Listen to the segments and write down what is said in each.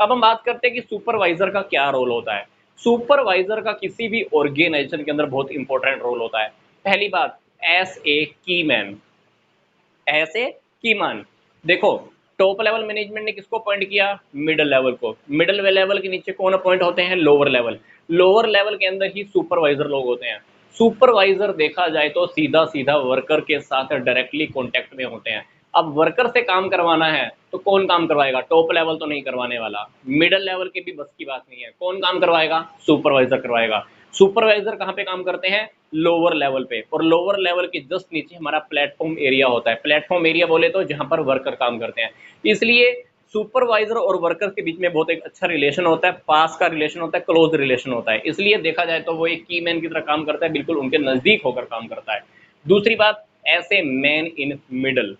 अब हम बात करते हैं कि सुपरवाइजर का क्या रोल होता है। सुपरवाइजर का किसी भी ऑर्गेनाइजेशन के अंदर बहुत इंपॉर्टेंट रोल होता है। पहली बात, एस ए की मैन, ऐसे कीमान। देखो, टॉप लेवल मैनेजमेंट ने किसको अपॉइंट किया? मिडिल लेवल को। मिडिल लेवल के नीचे कौन अपॉइंट होते हैं? Lower level. लोअर लेवल के अंदर ही सुपरवाइजर लोग होते हैं। सुपरवाइजर देखा जाए तो सीधा सीधा वर्कर के साथ डायरेक्टली कॉन्टेक्ट में होते हैं। अब वर्कर से काम करवाना है तो कौन काम करवाएगा? टॉप लेवल तो नहीं करवाने वाला, मिडिल लेवल के भी बस की बात नहीं है। कौन काम करवाएगा? सुपरवाइजर करवाएगा। सुपरवाइजर कहाँ पे काम करते हैं? लोअर लेवल पे। और लोअर लेवल के जस्ट नीचे हमारा प्लेटफॉर्म एरिया होता है। प्लेटफॉर्म एरिया बोले तो जहां पर वर्कर काम करते हैं। इसलिए सुपरवाइजर और वर्कर के बीच में बहुत एक अच्छा रिलेशन होता है, पास का रिलेशन होता है, क्लोज रिलेशन होता है। इसलिए देखा जाए तो वो एक की मैन की तरह काम करता है, बिल्कुल उनके नजदीक होकर काम करता है। दूसरी बात, ऐसे man in middle.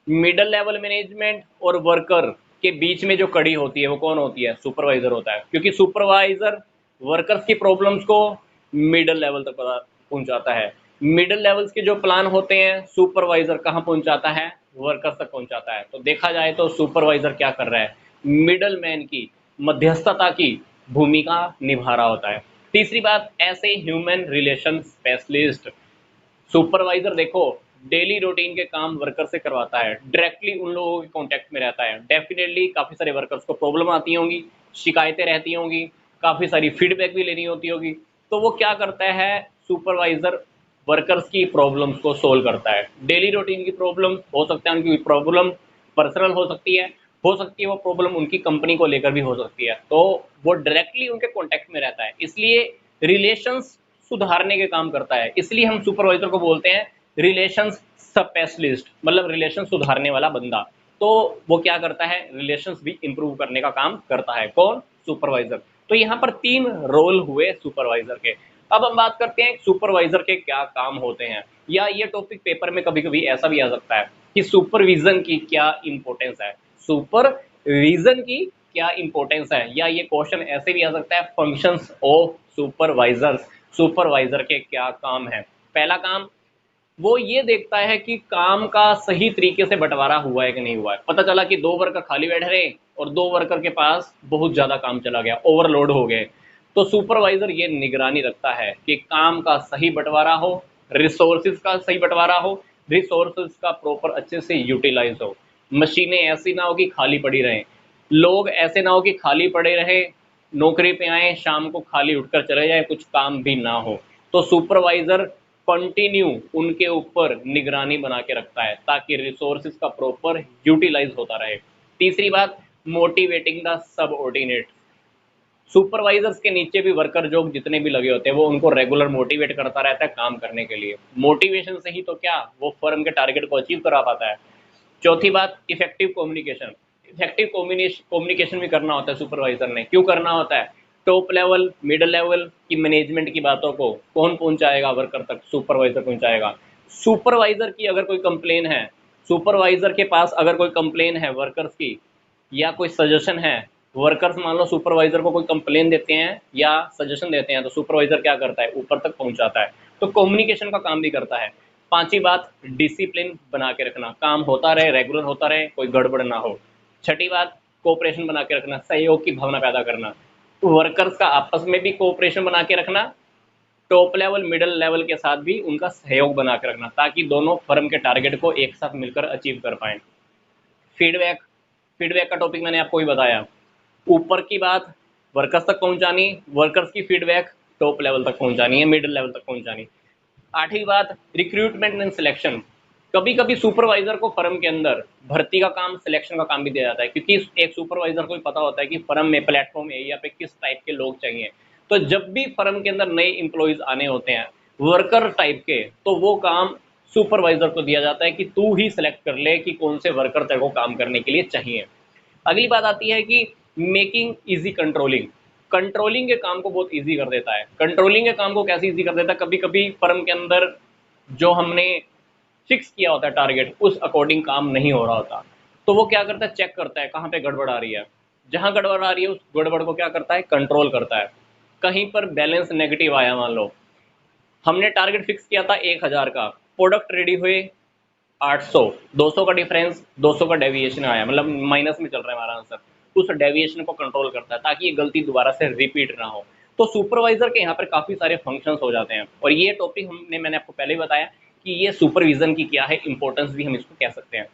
Middle level management और वर्कर के बीच में जो कड़ी होती है वो कौन होती है? सुपरवाइजर होता है। क्योंकि सुपरवाइजर वर्कर्स की प्रॉब्लम्स को मिडल लेवल तक पहुंचाता है। मिडल लेवल्स के जो प्लान होते हैं सुपरवाइजर कहाँ पहुंचाता है? वर्कर्स तक पहुंचाता है। तो देखा जाए तो सुपरवाइजर क्या कर रहा है? मिडल मैन की, मध्यस्थता की भूमिका निभा रहा होता है। तीसरी बात, ऐसे ह्यूमन रिलेशन स्पेशलिस्ट। सुपरवाइजर देखो, डेली रूटीन के काम वर्कर से करवाता है, डायरेक्टली उन लोगों के कांटेक्ट में रहता है। डेफिनेटली काफ़ी सारे वर्कर्स को प्रॉब्लम आती होंगी, शिकायतें रहती होंगी, काफ़ी सारी फीडबैक भी लेनी होती होगी। तो वो क्या करता है? सुपरवाइजर वर्कर्स की प्रॉब्लम्स को सोल्व करता है। डेली रूटीन की प्रॉब्लम हो सकता है, उनकी प्रॉब्लम पर्सनल हो सकती है वो प्रॉब्लम उनकी कंपनी को लेकर भी हो सकती है। तो वो डायरेक्टली उनके कॉन्टेक्ट में रहता है, इसलिए रिलेशंस सुधारने के काम करता है। इसलिए हम सुपरवाइजर को बोलते हैं रिलेशंस स्पेशलिस्ट, मतलब रिलेशन सुधारने वाला बंदा। तो वो क्या करता है? रिलेशंस भी इंप्रूव करने का काम करता है। कौन? सुपरवाइजर। तो यहाँ पर 3 रोल हुए सुपरवाइजर के। अब हम बात करते हैं सुपरवाइजर के क्या काम होते हैं, या ये टॉपिक पेपर में कभी कभी ऐसा भी आ सकता है कि सुपरविजन की क्या इंपॉर्टेंस है। सुपरविजन की क्या इंपॉर्टेंस है, या ये क्वेश्चन ऐसे भी आ सकता है, फंक्शंस ऑफ सुपरवाइजर्स। सुपरवाइजर के क्या काम है? पहला काम, वो ये देखता है कि काम का सही तरीके से बंटवारा हुआ है कि नहीं हुआ है। पता चला कि 2 वर्कर खाली बैठ रहे और 2 वर्कर के पास बहुत ज़्यादा काम चला गया, ओवरलोड हो गए। तो सुपरवाइजर ये निगरानी रखता है कि काम का सही बंटवारा हो, रिसोर्सेज का सही बंटवारा हो, रिसोर्सेज का प्रॉपर अच्छे से यूटिलाइज हो, मशीनें ऐसी ना हो कि खाली पड़ी रहें, लोग ऐसे ना हो कि खाली पड़े रहे, नौकरी पे आए शाम को खाली उठकर चले जाए, कुछ काम भी ना हो। तो सुपरवाइजर कंटिन्यू उनके ऊपर निगरानी बना के रखता है ताकि रिसोर्सेज का प्रॉपर यूटिलाइज होता रहे। तीसरी बात, मोटिवेटिंग द सबऑर्डिनेट। सुपरवाइजर्स के नीचे भी वर्कर जो जितने भी लगे होते हैं वो उनको रेगुलर मोटिवेट करता रहता है काम करने के लिए। मोटिवेशन से ही तो क्या वो फर्म के टारगेट को अचीव करा पाता है। चौथी बात, इफेक्टिव कम्युनिकेशन। इफेक्टिव कम्युनिकेशन भी करना होता है सुपरवाइजर ने। क्यों करना होता है? टॉप लेवल मिडिल लेवल की मैनेजमेंट की बातों को कौन पहुंचाएगा वर्कर तक? सुपरवाइजर पहुंचाएगा। सुपरवाइजर की अगर कोई कंप्लेन है, सुपरवाइजर के पास अगर कोई कंप्लेन है वर्कर्स की, या कोई सजेशन है, वर्कर्स मान लो सुपरवाइजर को कोई कंप्लेन देते हैं या सजेशन देते हैं, तो सुपरवाइजर क्या करता है? ऊपर तक पहुंचाता है। तो कम्युनिकेशन का काम भी करता है। पांचवी बात, डिसिप्लिन बना के रखना, काम होता रहे, रेगुलर होता रहे, कोई गड़बड़ ना हो। छठी बात, कोऑपरेशन बना के रखना, सहयोग की भावना पैदा करना। तो वर्कर्स का आपस में भी कोऑपरेशन बना के रखना, टॉप लेवल मिडिल लेवल के साथ भी उनका सहयोग बना के रखना, ताकि दोनों फर्म के टारगेट को एक साथ मिलकर अचीव कर पाए। फीडबैक, फीडबैक का टॉपिक मैंने आपको भी बताया। ऊपर की बात वर्कर्स तक पहुंचानी, वर्कर्स की फीडबैक टॉप लेवल तक पहुंचानी है, मिडिल लेवल तक पहुंचानी। आठवीं बात, रिक्रूटमेंट एंड सिलेक्शन। कभी कभी सुपरवाइजर को फर्म के अंदर भर्ती का काम, सिलेक्शन का काम भी दिया जाता है, क्योंकि एक सुपरवाइजर को भी पता होता है कि फर्म में प्लेटफॉर्म एरिया पे किस टाइप के लोग चाहिए। तो जब भी फर्म के अंदर नए इंप्लॉइज आने होते हैं वर्कर टाइप के, तो वो काम सुपरवाइजर को दिया जाता है कि तू ही सिलेक्ट कर ले कि कौन से वर्कर तेरे को काम करने के लिए चाहिए। अगली बात आती है कि मेकिंग इजी कंट्रोलिंग। कंट्रोलिंग के काम को बहुत इजी कर देता है। कंट्रोलिंग के काम को कैसे इजी कर देता है? कभी कभी फर्म के अंदर जो हमने फिक्स किया होता है टारगेट, उस अकॉर्डिंग काम नहीं हो रहा होता, तो वो क्या करता है? चेक करता है कहाँ पे गड़बड़ आ रही है। जहाँ गड़बड़ आ रही है उस गड़बड़ को क्या करता है? कंट्रोल करता है। कहीं पर बैलेंस नेगेटिव आया, मान लो हमने टारगेट फिक्स किया था 1000 का, प्रोडक्ट रेडी हुए 800, 200 का डिफरेंस, 200 का डेविएशन आया, मतलब माइनस में चल रहा है हमारा आंसर। उस डेविएशन को कंट्रोल करता है ताकि ये गलती दोबारा से रिपीट ना हो। तो सुपरवाइजर के यहाँ पर काफ़ी सारे फंक्शंस हो जाते हैं, और ये टॉपिक मैंने आपको पहले ही बताया कि ये सुपरविजन की क्या है इंपॉर्टेंस भी हम इसको कह सकते हैं।